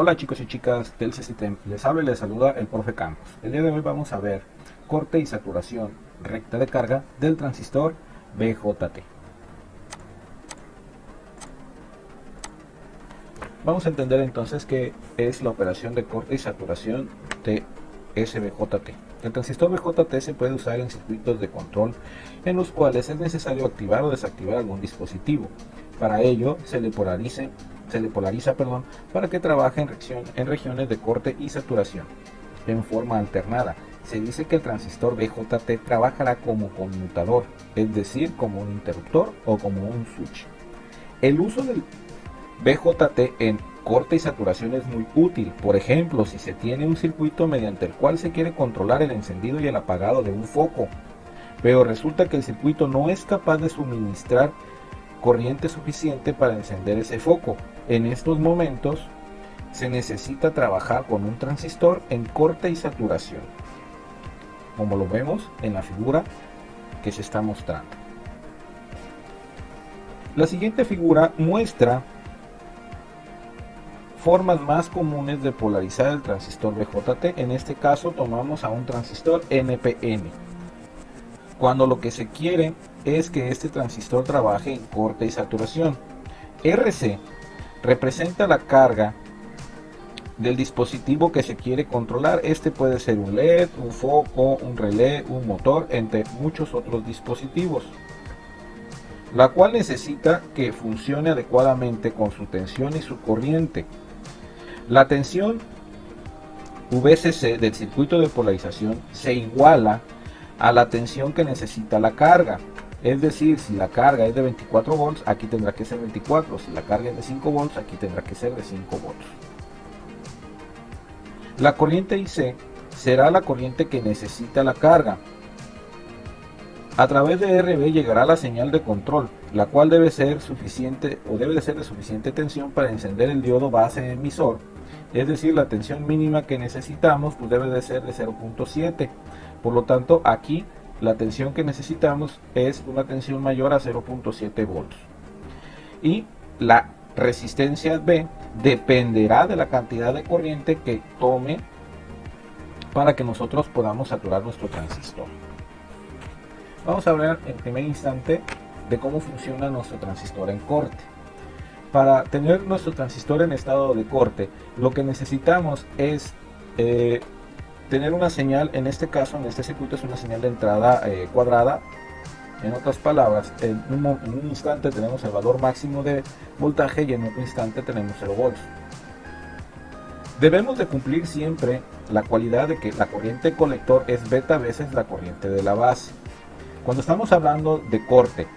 Hola chicos y chicas del C-System, les habla y les saluda el profe Campos. El día de hoy vamos a ver corte y saturación recta de carga del transistor BJT. Vamos a entender entonces qué es la operación de corte y saturación de SBJT. El transistor BJT se puede usar en circuitos de control en los cuales es necesario activar o desactivar algún dispositivo. Para ello se le polariza para que trabaje en regiones de corte y saturación en forma alternada. Se dice que el transistor BJT trabajará como conmutador, es decir, como un interruptor o como un switch. El uso del BJT en corte y saturación es muy útil. Por ejemplo, si se tiene un circuito mediante el cual se quiere controlar el encendido y el apagado de un foco, pero resulta que el circuito no es capaz de suministrar corriente suficiente para encender ese foco. En estos momentos se necesita trabajar con un transistor en corte y saturación, como lo vemos en la figura que se está mostrando. La siguiente figura muestra formas más comunes de polarizar el transistor BJT. En este caso tomamos a un transistor NPN, cuando lo que se quiere es que este transistor trabaje en corte y saturación. RC representa la carga del dispositivo que se quiere controlar. Este puede ser un LED, un foco, un relé, un motor, entre muchos otros dispositivos, la cual necesita que funcione adecuadamente con su tensión y su corriente. La tensión VCC del circuito de polarización se iguala a la tensión que necesita la carga. Es decir, si la carga es de 24 volts, aquí tendrá que ser 24. Si la carga es de 5 volts, aquí tendrá que ser de 5 volts. La corriente IC será la corriente que necesita la carga. A través de RB llegará la señal de control, la cual debe ser suficiente o debe de ser de suficiente tensión para encender el diodo base emisor. Es decir, la tensión mínima que necesitamos pues debe de ser de 0.7. Por lo tanto, aquí la tensión que necesitamos es una tensión mayor a 0.7 volts. Y la resistencia B dependerá de la cantidad de corriente que tome para que nosotros podamos saturar nuestro transistor. Vamos a hablar en primer instante de cómo funciona nuestro transistor en corte. Para tener nuestro transistor en estado de corte, lo que necesitamos es tener una señal. En este caso, en este circuito, es una señal de entrada cuadrada. En otras palabras, en un instante tenemos el valor máximo de voltaje y en otro instante tenemos 0 volts. Debemos de cumplir siempre la cualidad de que la corriente colector es beta veces la corriente de la base. Cuando estamos hablando de corte,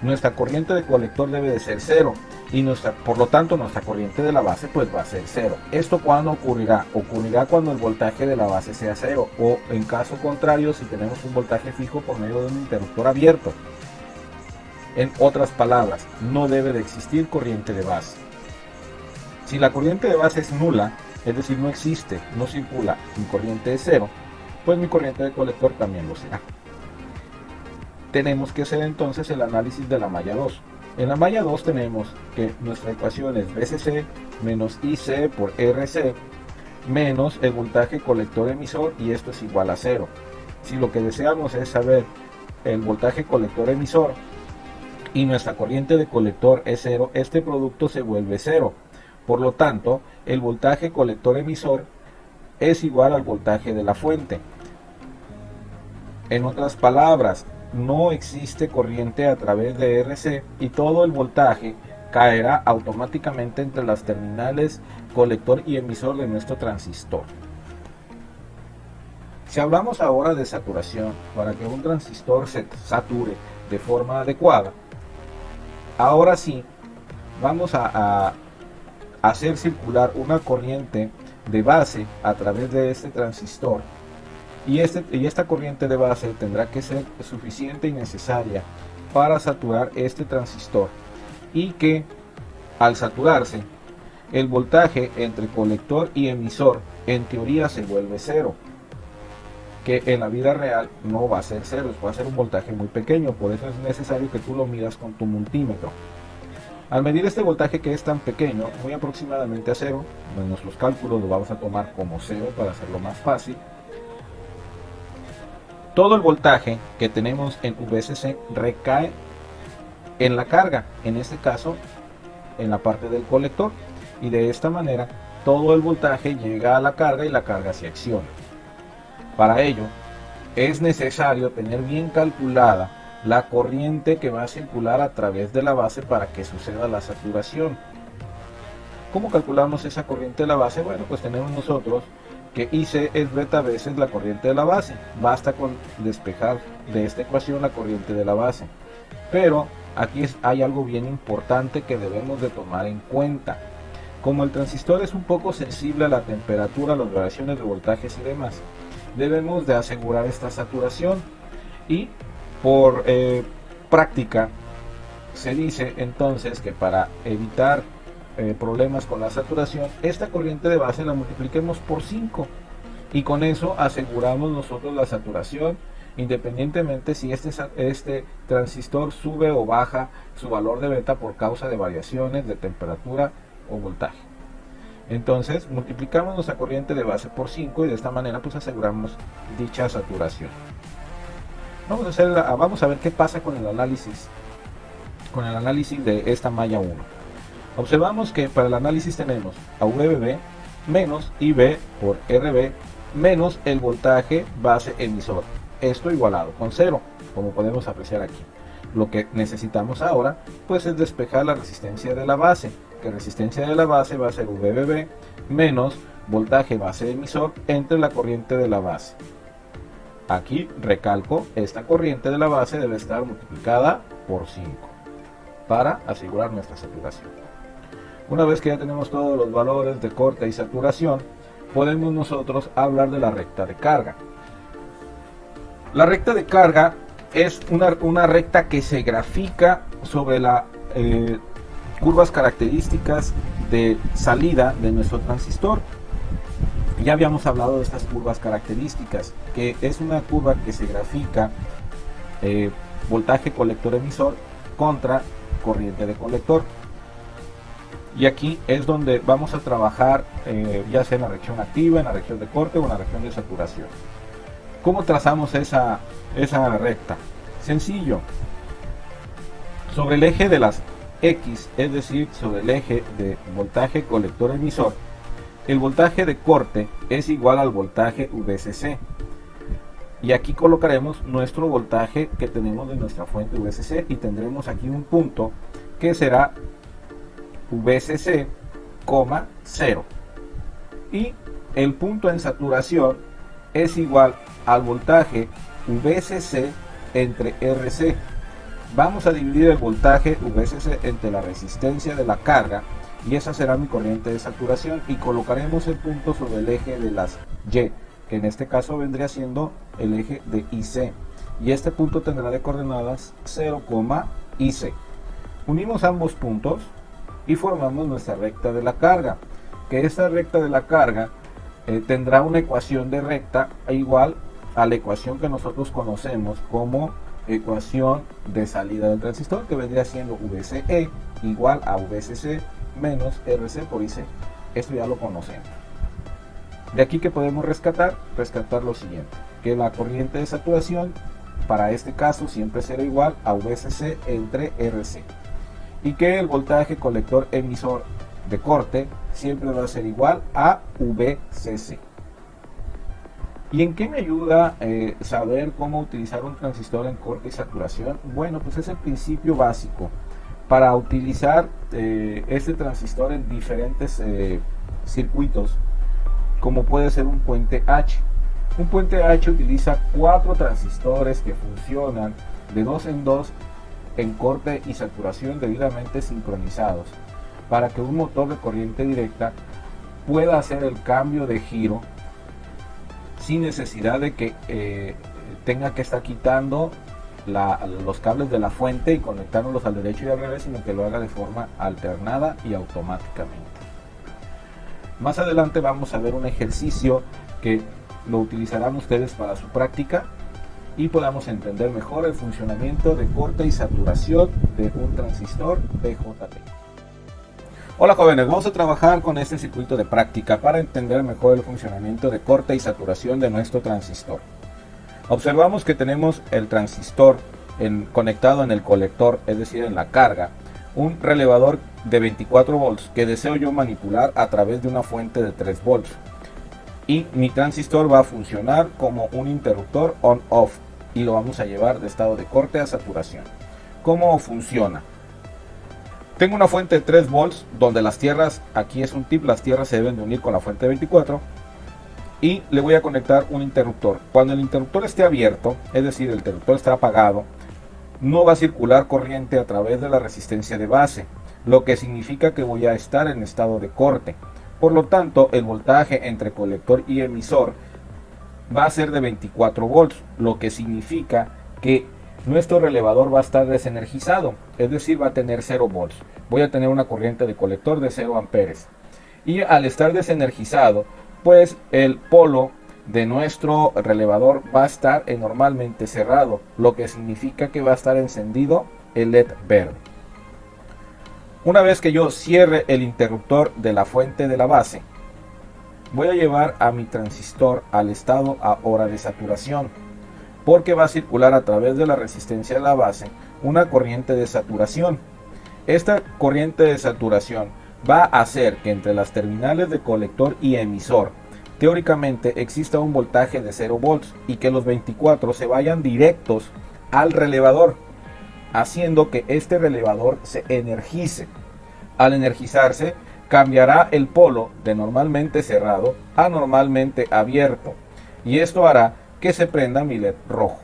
nuestra corriente de colector debe de ser 0 y por lo tanto nuestra corriente de la base pues va a ser 0. ¿Esto cuándo ocurrirá? Ocurrirá cuando el voltaje de la base sea 0, o en caso contrario si tenemos un voltaje fijo por medio de un interruptor abierto. En otras palabras, no debe de existir corriente de base. Si la corriente de base es nula, es decir, no existe, no circula, mi corriente es 0, pues mi corriente de colector también lo será. Tenemos que hacer entonces el análisis de la malla 2. En la malla 2 tenemos que nuestra ecuación es VCC menos IC por RC menos el voltaje colector emisor, y esto es igual a 0. Si lo que deseamos es saber el voltaje colector emisor y nuestra corriente de colector es 0, este producto se vuelve 0. Por lo tanto, el voltaje colector emisor es igual al voltaje de la fuente. En otras palabras, no existe corriente a través de RC y todo el voltaje caerá automáticamente entre las terminales colector y emisor de nuestro transistor. Si hablamos ahora de saturación, para que un transistor se sature de forma adecuada, ahora sí vamos a hacer circular una corriente de base a través de este transistor. Y esta corriente de base tendrá que ser suficiente y necesaria para saturar este transistor, y que al saturarse el voltaje entre colector y emisor en teoría se vuelve 0, que en la vida real no va a ser 0, va a ser un voltaje muy pequeño. Por eso es necesario que tú lo midas con tu multímetro. Al medir este voltaje que es tan pequeño, muy aproximadamente a cero, en nuestros cálculos lo vamos a tomar como cero para hacerlo más fácil, todo el voltaje que tenemos en VCC recae en la carga, en este caso en la parte del colector, y de esta manera todo el voltaje llega a la carga y la carga se acciona. Para ello es necesario tener bien calculada la corriente que va a circular a través de la base para que suceda la saturación. ¿Cómo calculamos esa corriente de la base? Bueno, pues tenemos nosotros que IC es beta veces la corriente de la base. Basta con despejar de esta ecuación la corriente de la base. Pero aquí hay algo bien importante que debemos de tomar en cuenta. Como el transistor es un poco sensible a la temperatura, a las variaciones de voltajes y demás, debemos de asegurar esta saturación, y por práctica se dice entonces que para evitar problemas con la saturación, esta corriente de base la multipliquemos por 5 y con eso aseguramos nosotros la saturación, independientemente si este transistor sube o baja su valor de beta por causa de variaciones de temperatura o voltaje. Entonces multiplicamos nuestra corriente de base por 5 y de esta manera pues aseguramos dicha saturación. Vamos a ver qué pasa con el análisis de esta malla 1. Observamos que para el análisis tenemos a VBB menos IB por RB menos el voltaje base emisor, esto igualado con 0, como podemos apreciar aquí. Lo que necesitamos ahora pues es despejar la resistencia de la base, que resistencia de la base va a ser VBB menos voltaje base emisor entre la corriente de la base. Aquí recalco, esta corriente de la base debe estar multiplicada por 5 para asegurar nuestra saturación. Una vez que ya tenemos todos los valores de corte y saturación, podemos nosotros hablar de la recta de carga. La recta de carga es una recta que se grafica sobre las curvas características de salida de nuestro transistor. Ya habíamos hablado de estas curvas características, que es una curva que se grafica voltaje colector emisor contra corriente de colector. Y aquí es donde vamos a trabajar ya sea en la reacción activa, en la reacción de corte o en la reacción de saturación. ¿Cómo trazamos esa recta? Sencillo. Sobre el eje de las X, es decir, sobre el eje de voltaje colector emisor, el voltaje de corte es igual al voltaje VCC. Y aquí colocaremos nuestro voltaje que tenemos de nuestra fuente VCC y tendremos aquí un punto que será VCC, 0. Y el punto en saturación es igual al voltaje VCC entre RC. Vamos a dividir el voltaje VCC entre la resistencia de la carga y esa será mi corriente de saturación, y colocaremos el punto sobre el eje de las Y, que en este caso vendría siendo el eje de IC, y este punto tendrá de coordenadas 0, IC. Unimos ambos puntos y formamos nuestra recta de la carga, que esta recta de la carga tendrá una ecuación de recta igual a la ecuación que nosotros conocemos como ecuación de salida del transistor, que vendría siendo VCE igual a VCC menos RC por IC. Esto ya lo conocemos. De aquí que podemos rescatar lo siguiente, que la corriente de saturación para este caso siempre será igual a VCC entre RC, y que el voltaje colector emisor de corte siempre va a ser igual a VCC. ¿Y en qué me ayuda saber cómo utilizar un transistor en corte y saturación? Bueno, pues es el principio básico para utilizar este transistor en diferentes circuitos, como puede ser un puente H. Un puente H utiliza 4 transistores que funcionan de 2 en 2 en corte y saturación debidamente sincronizados, para que un motor de corriente directa pueda hacer el cambio de giro sin necesidad de que tenga que estar quitando los cables de la fuente y conectándolos al derecho y al revés, sino que lo haga de forma alternada y automáticamente. Más adelante vamos a ver un ejercicio que lo utilizarán ustedes para su práctica y podamos entender mejor el funcionamiento de corte y saturación de un transistor BJT. Hola jóvenes, vamos a trabajar con este circuito de práctica para entender mejor el funcionamiento de corte y saturación de nuestro transistor. Observamos que tenemos el transistor conectado en el colector, es decir, en la carga, un relevador de 24 volts que deseo yo manipular a través de una fuente de 3 volts. Y mi transistor va a funcionar como un interruptor on-off y lo vamos a llevar de estado de corte a saturación. ¿Cómo funciona? Tengo una fuente de 3 volts donde las tierras, aquí es un tip, las tierras se deben de unir con la fuente de 24 y le voy a conectar un interruptor. Cuando el interruptor esté abierto, es decir, el interruptor está apagado, no va a circular corriente a través de la resistencia de base, lo que significa que voy a estar en estado de corte. Por lo tanto, el voltaje entre colector y emisor va a ser de 24 volts, lo que significa que nuestro relevador va a estar desenergizado, es decir, va a tener 0 volts. Voy a tener una corriente de colector de 0 amperes. Y al estar desenergizado, pues el polo de nuestro relevador va a estar normalmente cerrado, lo que significa que va a estar encendido el LED verde. Una vez que yo cierre el interruptor de la fuente de la base, voy a llevar a mi transistor al estado ahora de saturación, porque va a circular a través de la resistencia de la base una corriente de saturación. Esta corriente de saturación va a hacer que entre las terminales de colector y emisor teóricamente exista un voltaje de 0 volts y que los 24 se vayan directos al relevador, haciendo que este relevador se energice. Al energizarse, cambiará el polo de normalmente cerrado a normalmente abierto, y esto hará que se prenda mi LED rojo.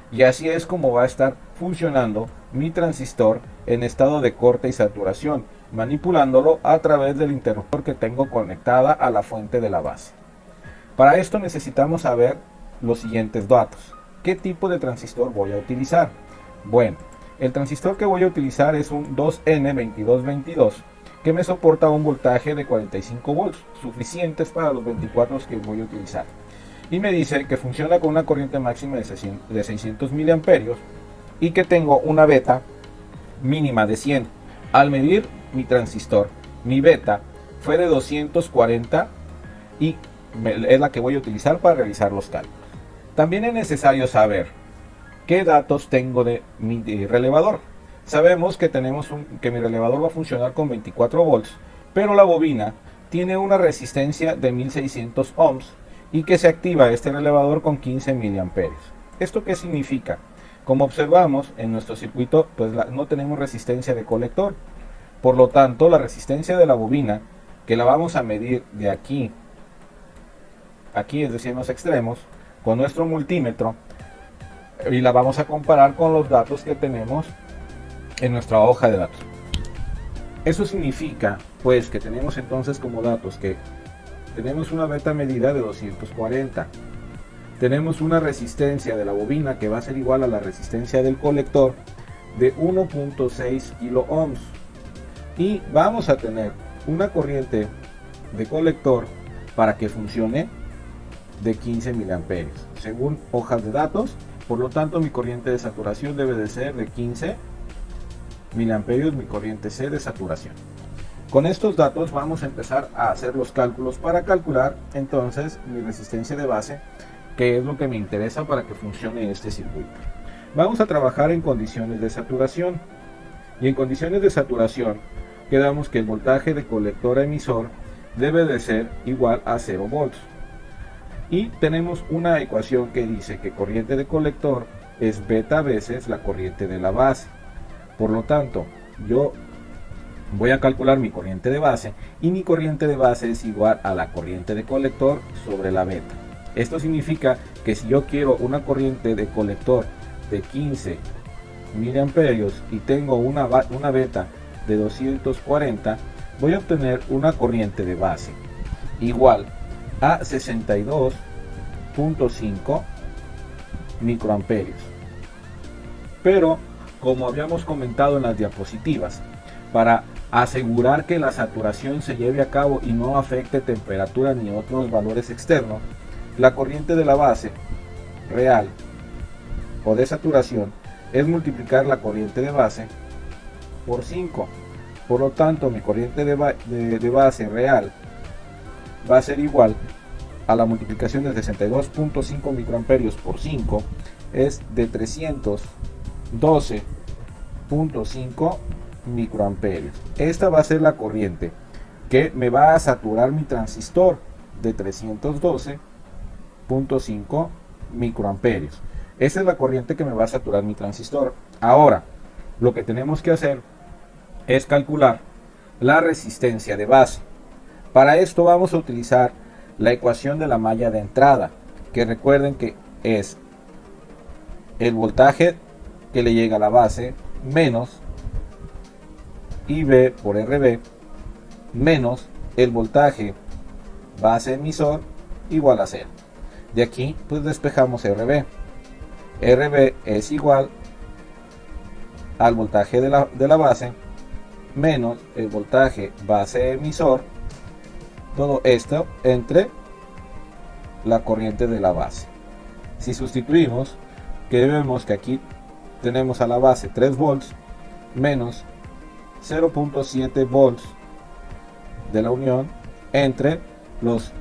Y así es como va a estar funcionando mi transistor en estado de corte y saturación, manipulándolo a través del interruptor que tengo conectada a la fuente de la base. Para esto necesitamos saber los siguientes datos. ¿Qué tipo de transistor voy a utilizar? Bueno, el transistor que voy a utilizar es un 2N2222 que me soporta un voltaje de 45 volts, suficientes para los 24 que voy a utilizar. Y me dice que funciona con una corriente máxima de 600 miliamperios y que tengo una beta mínima de 100. Al medir mi transistor, mi beta fue de 240 y es la que voy a utilizar para realizar los cálculos. También es necesario saber qué datos tengo de mi relevador. Sabemos que que mi relevador va a funcionar con 24 volts, pero la bobina tiene una resistencia de 1600 ohms y que se activa este relevador con 15 miliamperios. ¿Esto qué significa? Como observamos en nuestro circuito, pues no tenemos resistencia de colector. Por lo tanto, la resistencia de la bobina, que la vamos a medir de aquí, es decir, en los extremos, con nuestro multímetro, y la vamos a comparar con los datos que tenemos en nuestra hoja de datos. Eso significa, pues, que tenemos entonces como datos que tenemos una beta medida de 240. Tenemos una resistencia de la bobina que va a ser igual a la resistencia del colector de 1.6 kilo ohms. Y vamos a tener una corriente de colector para que funcione de 15 miliamperios. Según hojas de datos, por lo tanto mi corriente de saturación debe de ser de 15 miliamperios, mi corriente C de saturación. Con estos datos vamos a empezar a hacer los cálculos para calcular entonces mi resistencia de base, que es lo que me interesa para que funcione este circuito. Vamos a trabajar en condiciones de saturación, y en condiciones de saturación quedamos que el voltaje de colector a emisor debe de ser igual a 0 volts. Y tenemos una ecuación que dice que corriente de colector es beta veces la corriente de la base. Por lo tanto, yo voy a calcular mi corriente de base y mi corriente de base es igual a la corriente de colector sobre la beta. Esto significa que si yo quiero una corriente de colector de 15 miliamperios y tengo una beta de 240, voy a obtener una corriente de base igual a 62.5 microamperios. Pero, como habíamos comentado en las diapositivas, para asegurar que la saturación se lleve a cabo y no afecte temperatura ni otros valores externos, la corriente de la base real o de saturación es multiplicar la corriente de base por 5, Por lo tanto, mi corriente de base real va a ser igual a la multiplicación de 62.5 microamperios por 5, es de 312.5 microamperios. Esta va a ser la corriente que me va a saturar mi transistor de 312.5 microamperios. Esta es la corriente que me va a saturar mi transistor. Ahora, lo que tenemos que hacer es calcular la resistencia de base. Para esto vamos a utilizar la ecuación de la malla de entrada, que recuerden que es el voltaje que le llega a la base menos IB por RB menos el voltaje base emisor igual a 0. De aquí pues despejamos RB. RB es igual al voltaje de la base menos el voltaje base emisor, todo esto entre la corriente de la base. Si sustituimos, que vemos que aquí tenemos a la base 3 volts menos 0.7 volts de la unión entre los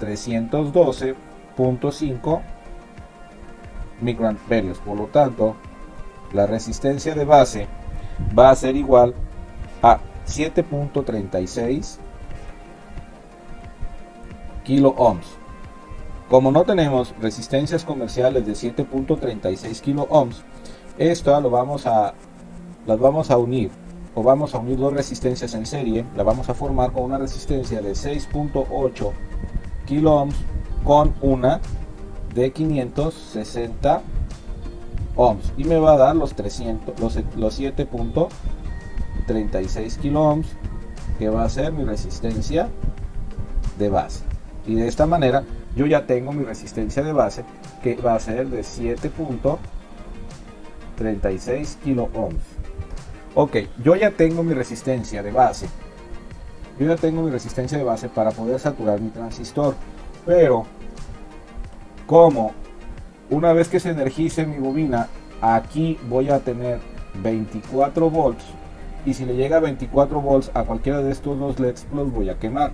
312.5 microamperios. Por lo tanto, la resistencia de base va a ser igual a 7.36 kilo ohms. Como no tenemos resistencias comerciales de 7.36 kilo ohms, esto las vamos a unir, o vamos a unir dos resistencias en serie. La vamos a formar con una resistencia de 6.8 kilo ohms con una de 560 ohms y me va a dar los 7.36 kilo ohms, que va a ser mi resistencia de base. Y de esta manera yo ya tengo mi resistencia de base, que va a ser de 7.36 kilo ohms. Ok, yo ya tengo mi resistencia de base. Para poder saturar mi transistor. Pero como una vez que se energice mi bobina, aquí voy a tener 24 volts. Y si le llega a 24 volts a cualquiera de estos dos LEDs, los voy a quemar.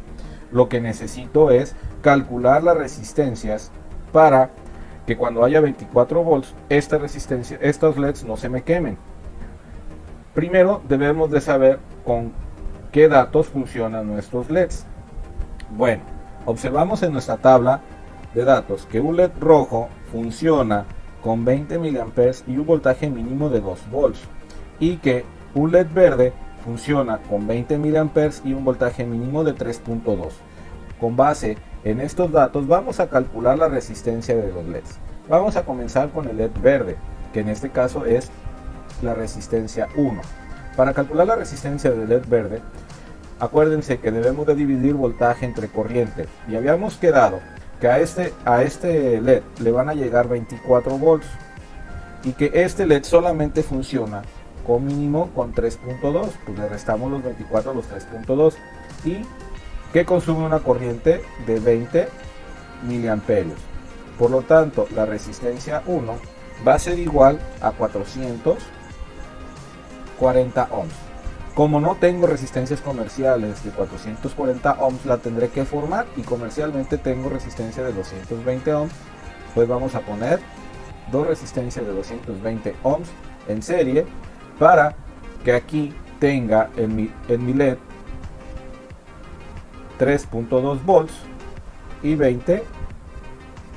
Lo que necesito es calcular las resistencias para que cuando haya 24 volts, estos LEDs no se me quemen. Primero debemos de saber con qué datos funcionan nuestros LEDs. Bueno, observamos en nuestra tabla de datos que un LED rojo funciona con 20 mA y un voltaje mínimo de 2 volts, y que un LED verde funciona con 20 mA y un voltaje mínimo de 3.2. Con base en estos datos vamos a calcular la resistencia de los LEDs. Vamos a comenzar con el LED verde, que en este caso es la resistencia 1. Para calcular la resistencia del LED verde, acuérdense que debemos de dividir voltaje entre corriente, y habíamos quedado que a este LED le van a llegar 24 volts y que este LED solamente funciona con mínimo con 3.2, pues le restamos los 24 a los 3.2, y que consume una corriente de 20 miliamperios. Por lo tanto, la resistencia 1 va a ser igual a 440 ohms. Como no tengo resistencias comerciales de 440 ohms, la tendré que formar, y comercialmente tengo resistencia de 220 ohms, pues vamos a poner dos resistencias de 220 ohms en serie para que aquí tenga en mi LED 3.2 volts y 20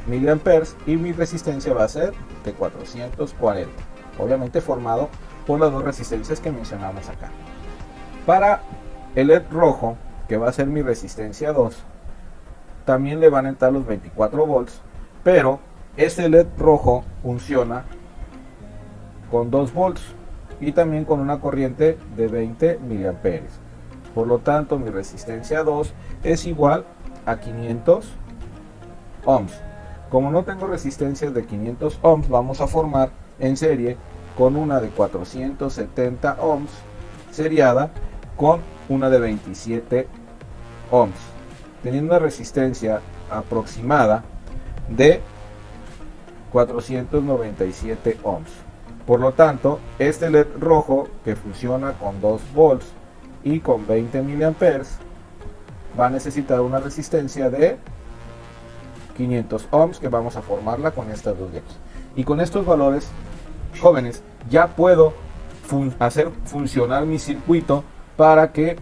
miliamperes, y mi resistencia va a ser de 440, obviamente formado por las dos resistencias que mencionamos acá. Para el LED rojo, que va a ser mi resistencia 2, también le van a entrar los 24 volts, pero este LED rojo funciona con 2 volts y también con una corriente de 20 miliamperes. Por lo tanto, mi resistencia 2 es igual a 500 ohms. Como no tengo resistencias de 500 ohms, vamos a formar en serie con una de 470 ohms seriada con una de 27 ohms, teniendo una resistencia aproximada de 497 ohms. Por lo tanto, este LED rojo, que funciona con 2 volts y con 20 miliamperes va a necesitar una resistencia de 500 ohms, que vamos a formarla con estas dos de aquí. Y con estos valores, jóvenes, ya puedo hacer funcionar mi circuito para que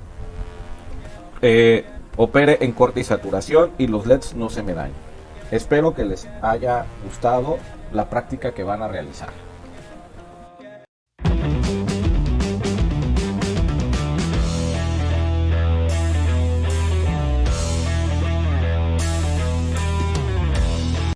opere en corte y saturación y los LEDs no se me dañen. Espero que les haya gustado la práctica que van a realizar.